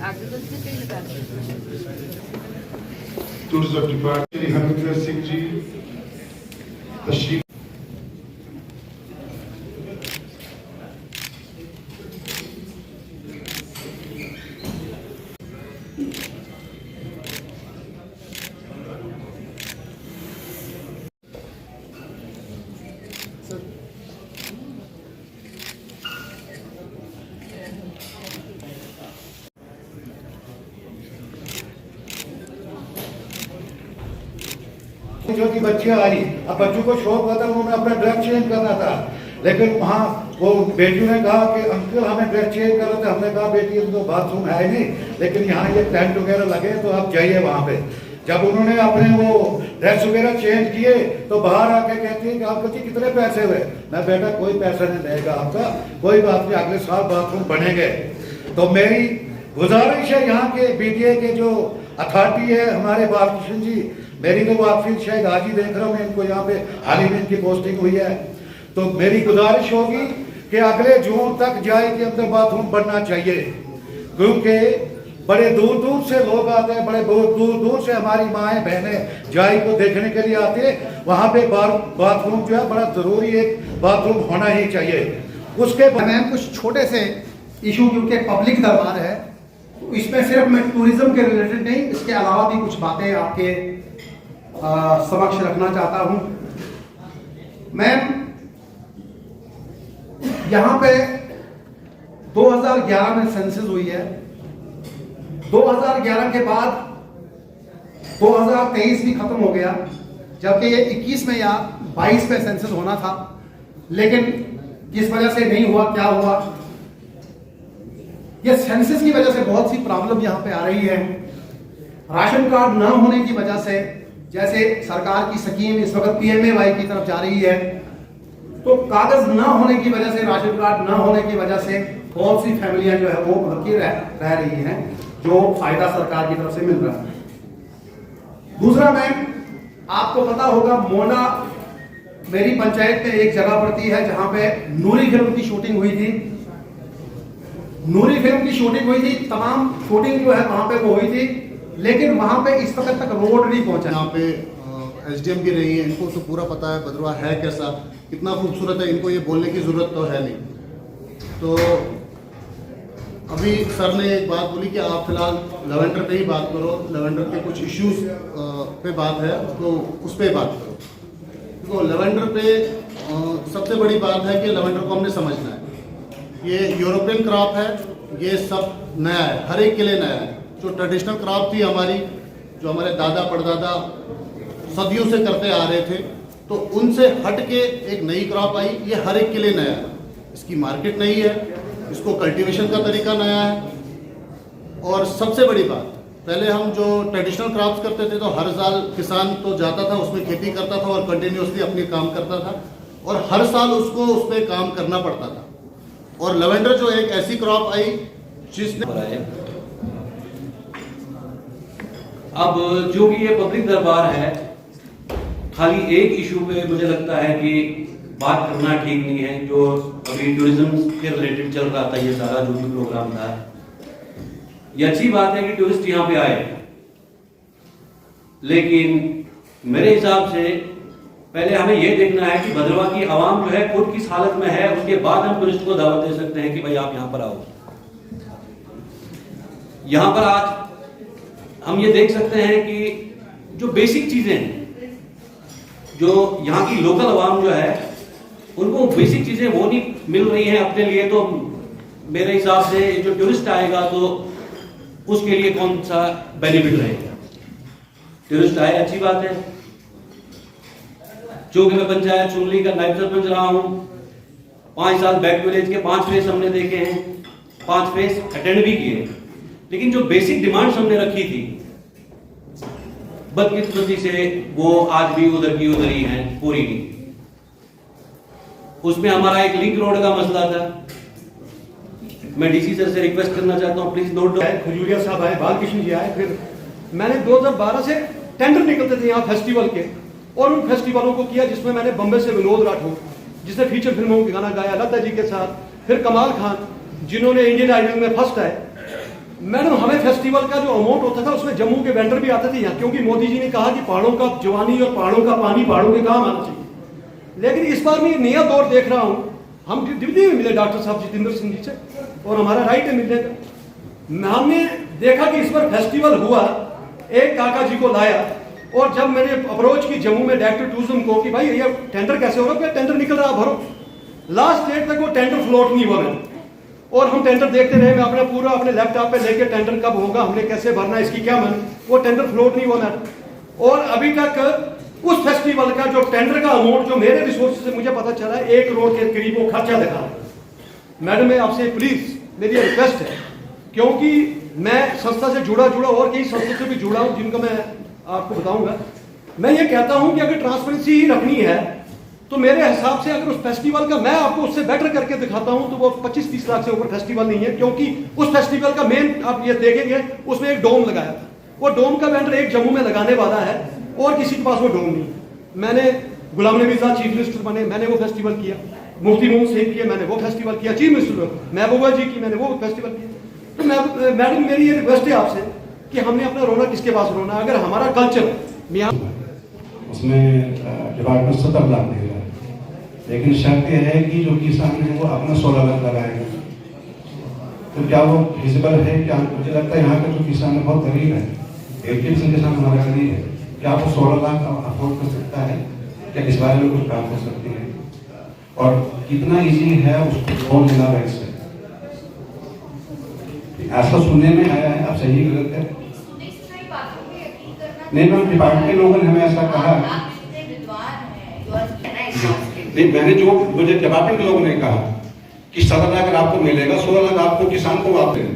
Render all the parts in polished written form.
आगे तो इससे कहीं लगा टूरिज्म डिपार्टमेंट हरमिंदर सिंह जी तशरीफ जो की बच्चियां आई, अब बच्चों को शौक होता है उन्होंने अपना ड्रेस चेंज करना था, लेकिन वहाँ वो बेटियों ने कहा कि अंकल हमें ड्रेस चेंज करना था। हमने कहा बेटी तो बाथरूम है नहीं, लेकिन यहाँ ये टेंट वगैरह लगे तो आप जाइए वहाँ पे। जब उन्होंने अपने वो ड्रेस वगैरह चेंज किए तो बाहर आके कहती है कि आपको जी कितने पैसे हुए। मैं बेटा कोई पैसा नहीं देगा आपका, कोई बात नहीं, अगले साल बाथरूम बनेंगे। तो मेरी गुजारिश है यहाँ के बीडीए के जो अथॉरिटी है हमारे बालकृष्ण जी, मेरी तो वापसी शायद आज ही देख रहा हूँ, इनको यहाँ पे हाल ही में इनकी पोस्टिंग हुई है। तो मेरी गुजारिश होगी कि अगले जून तक जाए के अंदर बाथरूम बनना चाहिए, क्योंकि बड़े दूर दूर से लोग आते हैं, बड़े दूर दूर से हमारी माएँ बहनें जाई को देखने के लिए आते हैं। वहाँ पे बाथरूम जो है बड़ा जरूरी एक बाथरूम होना ही चाहिए। उसके मैम कुछ छोटे से इशू, क्योंकि पब्लिक दरबार है, तो इसमें सिर्फ मैं टूरिज्म के रिलेटेड नहीं, इसके अलावा भी कुछ बातें आपके समक्ष रखना चाहता हूं। मैम यहां पे 2011 में सेंसस हुई है, 2011 के बाद 2023 भी खत्म हो गया, जबकि ये 21 में या 22 में सेंसस होना था, लेकिन किस वजह से नहीं हुआ, क्या हुआ? ये सेंसस की वजह से बहुत सी प्रॉब्लम यहां पे आ रही है। राशन कार्ड ना होने की वजह से, जैसे सरकार की स्कीम इस वक्त PMAY की तरफ जा रही है, तो कागज ना होने की वजह से, राशन कार्ड ना होने की वजह से बहुत सी फैमिलियां जो है वो भटकी रह रही हैं, जो फायदा सरकार की तरफ से मिल रहा है। दूसरा मैम, आपको पता होगा मोना मेरी पंचायत में एक जगह पड़ती है जहां पे नूरी फिल्म की शूटिंग हुई थी। नूरी फिल्म की शूटिंग हुई थी, तमाम शूटिंग जो है वहां पे वो हुई थी, लेकिन वहां पे इस वक्त तक रोड नहीं पहुंचा। यहाँ पे SDM भी रही है, इनको तो पूरा पता है भद्रवा है कैसा, कितना खूबसूरत है, इनको ये बोलने की जरूरत तो है नहीं। तो अभी सर ने एक बात बोली कि आप फिलहाल लेवेंडर पे ही बात करो, लेवेंडर के कुछ इश्यूज पे बात है तो उस पर बात करो। तो लेवेंडर पे सबसे बड़ी बात है कि लेवेंडर को हमने समझना है, ये यूरोपियन क्रॉप है, ये सब नया है, हर एक के लिए नया है। जो ट्रेडिशनल क्रॉप थी हमारी, जो हमारे दादा परदादा सदियों से करते आ रहे थे, तो उनसे हट के एक नई क्रॉप आई, ये हर एक के लिए नया है। इसकी मार्केट नई है, इसको कल्टीवेशन का तरीका नया है। और सबसे बड़ी बात, पहले हम जो ट्रेडिशनल क्रॉप्स करते थे तो हर साल किसान तो जाता था, उसमें खेती करता था और कंटिन्यूसली अपनी काम करता था, और हर साल उसको उस पर काम करना पड़ता था। और लेवेंडर जो एक ऐसी क्रॉप आई जिसने अब जो कि ये पब्लिक दरबार है, खाली एक इशू पे मुझे लगता है कि बात करना ठीक नहीं है। जो अभी टूरिज्म के रिलेटेड चल रहा था, ये सारा जो भी प्रोग्राम था, ये अच्छी बात है कि टूरिस्ट यहाँ पे आए, लेकिन मेरे हिसाब से पहले हमें यह देखना है कि भद्रवा की आवाम जो है खुद किस हालत में है, उसके बाद हम टूरिस्ट को दावत दे सकते हैं कि भाई आप यहाँ पर आओ। यहाँ पर आज हम ये देख सकते हैं कि जो बेसिक चीजें हैं, जो यहाँ की लोकल आवाम जो है उनको बेसिक चीजें वो नहीं मिल रही हैं अपने लिए। तो मेरे हिसाब से जो टूरिस्ट आएगा तो उसके लिए कौन सा बेनिफिट रहेगा? टूरिस्ट आए अच्छी बात है, चूंकि मैं पंचायत चुनली का नायब सरपंच रहा हूं, 5 साल बैक विलेज के 5 फेस हमने देखे हैं, 5 फेस अटेंड भी किए, लेकिन जो बेसिक डिमांड्स हमने रखी थी बदकिस्मती से वो आज भी उधर की उधर ही हैं, पूरी नहीं। उसमें हमारा एक लिंक रोड का मसला था। मैं डीसी सर से रिक्वेस्ट करना चाहता हूं, प्लीज नोट डाउन। खजूरिया साहब आए, बालकृष्ण जी आए, फिर मैंने 2012 से टेंडर निकलते थे यहाँ फेस्टिवल के, और उन फेस्टिवलों को किया जिसमें मैंने बम्बे से विनोद राठौर, जिसने फीचर फिल्मों के गाना गाया लता जी के साथ, फिर कमाल खान जिन्होंने इंडियन आइडल में फर्स्ट आए, मैडम हमें फेस्टिवल का जो अमाउंट होता था उसमें जम्मू के वेंडर भी आते थे यहाँ, क्योंकि मोदी जी ने कहा कि पहाड़ों का जवानी और पहाड़ों का पानी पहाड़ों के काम आना चाहिए। लेकिन इस बार मैं नया दौर देख रहा हूँ। हम दिल्ली में मिले डॉक्टर साहब जितेंद्र सिंह जी से, और हमारा राइट है मिलने का। हमने देखा कि इस बार फेस्टिवल हुआ, एक काका जी को लाया, और जब मैंने अप्रोच की जम्मू में डायरेक्टर टूरिज्म को कि भाई ये टेंडर कैसे होगा, क्या टेंडर निकल रहा भरो, लास्ट डेट तक वो टेंडर फ्लोट नहीं हुआ मैंने। और हम टेंडर देखते रहे, मैं अपना पूरा अपने लैपटॉप पे लेके टेंडर कब होगा, हमने कैसे भरना, इसकी क्या मन, वो टेंडर फ्लोट नहीं होना। और अभी तक उस फेस्टिवल का जो टेंडर का अमाउंट जो मेरे रिसोर्स से मुझे पता चला 1 करोड़ के करीब वो खर्चा लगा। मैडम मैं आपसे प्लीज मेरी रिक्वेस्ट है, क्योंकि मैं संस्था से जुड़ा और कई संस्था से भी जुड़ा हूं जिनको मैं आपको बताऊंगा। मैं ये कहता हूं कि अगर ट्रांसपेरेंसी ही रखनी है तो मेरे हिसाब से अगर उस फेस्टिवल का मैं आपको उससे बेटर करके दिखाता हूं तो वो 25-30 लाख से ऊपर फेस्टिवल नहीं है, क्योंकि उस फेस्टिवल का मेन आप ये देखेंगे उसमें एक डोम लगाया था। वो डोम का वेंडर एक जम्मू में लगाने वाला है और किसी के पास वो डोम नहीं। मैंने गुलाम नबी आजाद चीफ मिनिस्टर बने, मैंने वो फेस्टिवल किया, मुफ्ती मोहम्मद सईद किया, मैंने वो फेस्टिवल किया, चीफ मिनिस्टर महबूबा जी की, मैंने वो फेस्टिवल किया। तो मैडम मेरी ये रिक्वेस्ट है आपसे कि हमने अपना रोना किसके पास रोना, अगर हमारा कल्चर उसमें डिपार्टमेंट 70 लाख दे रहा है, लेकिन शर्त यह है कि जो किसान है वो अपना 16 लाख लगाएगा। तो क्या वो फिजिबल है? क्या मुझे लगता है यहाँ का जो किसान है बहुत गरीब है, 80% किसान हमारा गरीब है। क्या वो 16 लाख अफोर्ड कर सकता है? क्या इस बारे में कुछ काम कर सकती है? और कितना इजी है उसको लोन लेना बैंक से? ऐसा सुनने में आया है, आप सही गलत है नहीं मैम, डिपार्टमेंट के लोगों ने हमें ऐसा कहा। नहीं, मैंने जो मुझे डिपार्टमेंट के लोगों ने कहा कि 17 लाख आपको मिलेगा, 16 लाख आपको किसान को आप दें।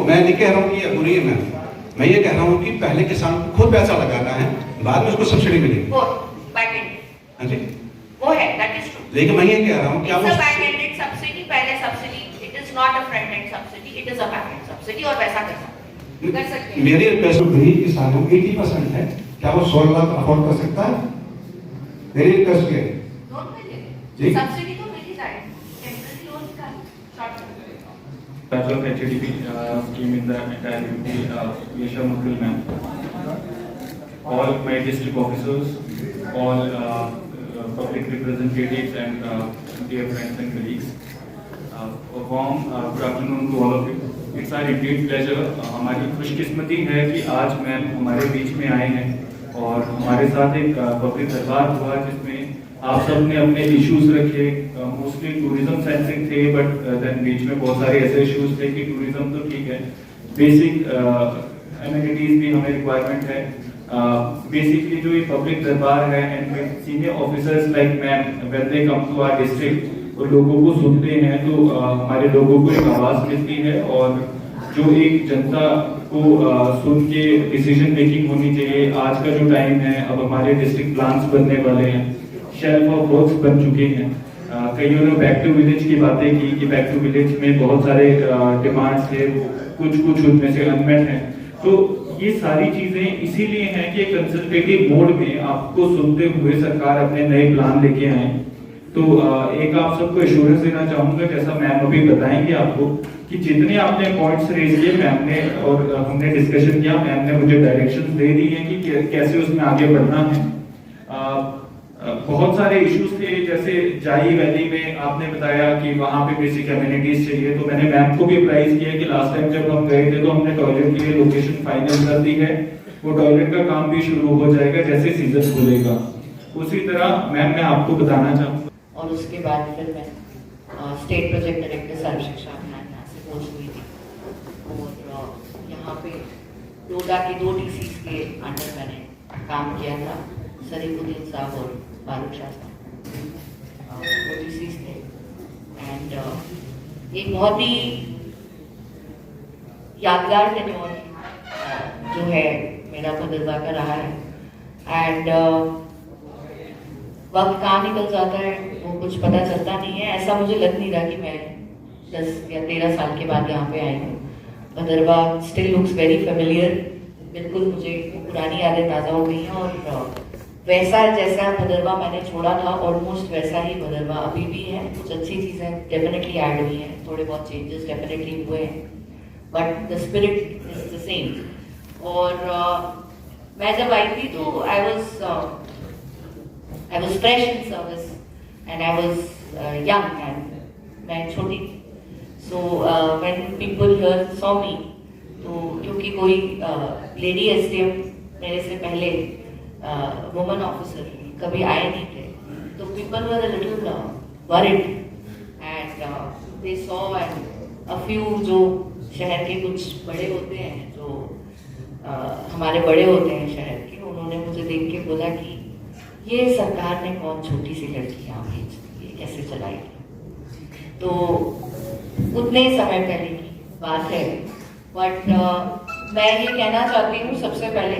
मैं नहीं कह रहा हूँ कि ये बुरी है, मैं ये कह रहा हूँ कि पहले किसान को खुद पैसा लगाना है, बाद में उसको सब्सिडी मिलेगी। हाँ जी वो है, that is true. लेकिन मैं ये कह रहा हूँ क्या वो back-ended subsidy, पहले subsidy, it is not a front-end subsidy, it is a back-end subsidy और वैसा कर सकते हैं। मेरी रिक्वेस्ट गरीब किसानों 80% है, क्या वो 16 लाख अफोर्ड कर सकता है? मेरी रिक्वेस्ट है जी, सब्सिडी तो मिल ही जाएगी, टेम्पररी लोन का short term. Batch of HDP scheme in the entire UP, Yesha Mukul ma'am, all my district officers, all public representatives and dear friends and colleagues, a warm good afternoon to all of you. It's our indeed pleasure. हमारी खुशकिस्मती है कि आज ma'am हमारे बीच में आए हैं और हमारे साथ एक पब्लिक दरबार हुआ जिसमें आप सब ने अपने इश्यूज रखे। मोस्टली टूरिज्म सेंट्रिक थे, बट देन बीच में बहुत सारे ऐसे इश्यूज थे कि टूरिज्म तो ठीक है, बेसिक एमिनिटीज भी हमें रिक्वायरमेंट है। बेसिकली जो ये पब्लिक दरबार है and senior officers like ma'am when they come to our district और लोगों को सुनते हैं तो हमारे लोगों को एक आवाज मिलती है और जो एक जनता को सुन के डिसीजन मेकिंग होनी चाहिए। आज का जो टाइम है, अब हमारे डिस्ट्रिक्ट प्लान्स बनने वाले हैं, शेल्फ ऑफ वर्क्स बन चुके हैं। कईयों ने बैक टू विलेज की बातें की कि बैक टू विलेज में बहुत सारे डिमांड्स थे, कुछ उनमें से अनमेट हैं। तो ये सारी चीजें इसीलिए हैं कि कंसल्टेटिव मोड में आपको सुनते हुए सरकार अपने नए प्लान लेके आए। तो एक आप सबको एश्योरेंस देना चाहूंगा, जैसा मैम अभी बताएंगे आपको, कि जितने आपने पॉइंट्स रेज किए मैम ने और हमने डिस्कशन किया, मैम ने मुझे डायरेक्शंस दे दी हैं कि कैसे उसमें आगे बढ़ना है। बहुत सारे इश्यूज थे, जैसे जाई वैली में आपने बताया कि वहां पे बेसिक एमिनिटीज चाहिए, तो मैंने मैम को भी अप्राइज किया कि लास्ट टाइम जब हम गए थे तो हमने टॉयलेट के लिए लोकेशन फाइनल कर दी है, वो टॉयलेट का काम भी शुरू हो जाएगा जैसे सीजन खुलेगा। उसी तरह मैम मैं आपको बताना चाहूँगा। और उसके बाद फिर मैं स्टेट प्रोजेक्ट डायरेक्टर सर्व शिक्षा अभियान यहाँ से पोस्ट हुई थी और यहाँ पे डोडा के 2 DCs के अंडर मैंने काम किया था, सरीफुद्दीन साहब और फारूक शाह साहब, वो DCs थे। एंड एक बहुत ही यादगार टेन्योर जो है मेरा तजुर्बा का रहा है। एंड वक्त कहाँ निकल जाता है वो कुछ पता चलता नहीं है। ऐसा मुझे लग नहीं रहा कि मैं 10 या 13 साल के बाद यहाँ पे आई हूँ। Bhaderwah still looks very familiar, बिल्कुल मुझे पुरानी यादें ताज़ा हो गई हैं और वैसा जैसा भदरवा मैंने छोड़ा था ऑलमोस्ट वैसा ही भदरवा अभी भी है। कुछ अच्छी चीज़ें डेफिनेटली ऐड हुई हैं, थोड़े बहुत चेंजेस डेफिनेटली हुए हैं, but the spirit is the same. और मैं जब आई थी तो I was fresh in service and I was young and मैं छोटी थी। So when people here saw me, तो क्योंकि कोई लेडी एसडीएम मेरे से पहले वुमन ऑफिसर कभी आए नहीं थे, तो people were a little worried and they saw and a few जो शहर के कुछ बड़े होते हैं, जो हमारे बड़े होते हैं शहर के, उन्होंने मुझे देख के बोला कि ये सरकार ने कौन छोटी सी लड़की यहाँ भेज दी, ये कैसे चलाएगी। तो उतने समय पहले की बात है, बट मैं ये कहना चाहती हूँ सबसे पहले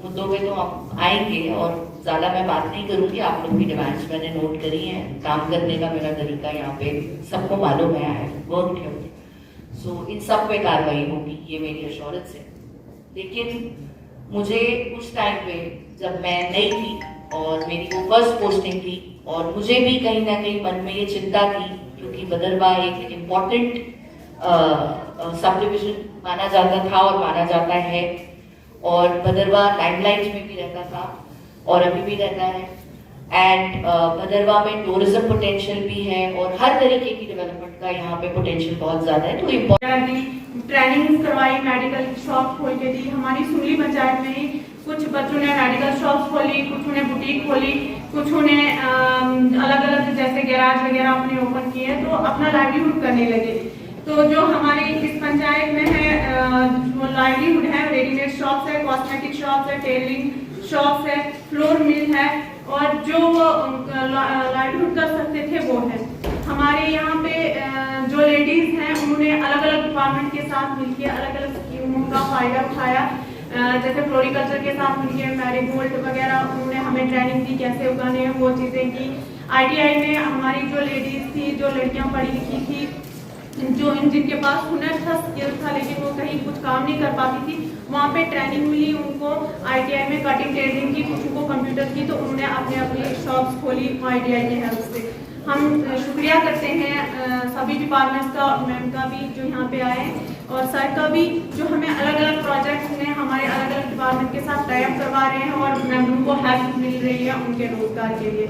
मुद्दों पे तो हम आएंगे और ज़्यादा मैं बात नहीं करूँगी। आप लोग की डिमांड्स मैंने नोट करी हैं। काम करने का मेरा तरीका यहाँ पे सबको मालूम है, वर्क है। सो इन सब पे कार्रवाई होगी, ये मेरी एश्योरेंस है। लेकिन मुझे उस टाइम पे जब मैं नई थी और मेरी वो फर्स्ट पोस्टिंग थी, और मुझे भी कहीं ना कहीं मन में ये चिंता थी, क्योंकि भदरवा एक इम्पॉर्टेंट सब डिविजन माना जाता था और माना जाता है, और भदरवा लाइमलाइट में भी रहता था और अभी भी रहता है। एंड भदरवा में टूरिज्म पोटेंशियल भी है और हर तरीके की डेवलपमेंट का यहाँ पे पोटेंशियल बहुत ज़्यादा है। तो ट्रेनिंग करवाई, मेडिकल शॉप खोल के दी। हमारी सुमली पंचायत में ही कुछ बच्चों ने मेडिकल शॉप खोली, कुछ ने बुटीक खोली, कुछ ने अलग अलग जैसे गैराज वगैरह अपने ओपन किए, तो अपना लाइवलीहुड करने लगे। तो जो हमारी इस पंचायत में है जो लाइवलीहुड है, रेडीमेड शॉप्स है, कॉस्मेटिक शॉप्स है, टेलरिंग शॉप्स है, फ्लोर मिल है, और जो लाइवलीहुड कर सकते थे वो है। हमारे यहाँ पे जो लेडीज हैं उन्होंने अलग अलग डिपार्टमेंट के साथ मिलकर अलग अलग स्कीमों का फायदा उठाया। जैसे फ्लोरिकल्चर के साथ मिलकर मैरीगोल्ड वगैरह उन्होंने हमें ट्रेनिंग दी कैसे उगाने हैं, वो चीज़ें की। ITI में हमारी जो लेडीज थी, जो लड़कियाँ पढ़ी लिखी थी, जो जिनके पास हुनर था, स्किल था, लेकिन वो कहीं कुछ काम नहीं कर पाती थी, वहाँ पे ट्रेनिंग मिली उनको। ITI में कटिंग टेलरिंग की, कुछ को कंप्यूटर की, तो उन्होंने अपने अपनी शॉप्स खोली ITI की हेल्प से। हम शुक्रिया करते हैं सभी डिपार्टमेंट्स का, मैम का भी जो यहाँ पे आए, और सर का भी, जो हमें अलग अलग प्रोजेक्ट्स में हमारे अलग अलग डिपार्टमेंट के साथ टाई अप करवा रहे हैं और मेंबरों को हेल्प मिल रही है उनके रोजगार के लिए।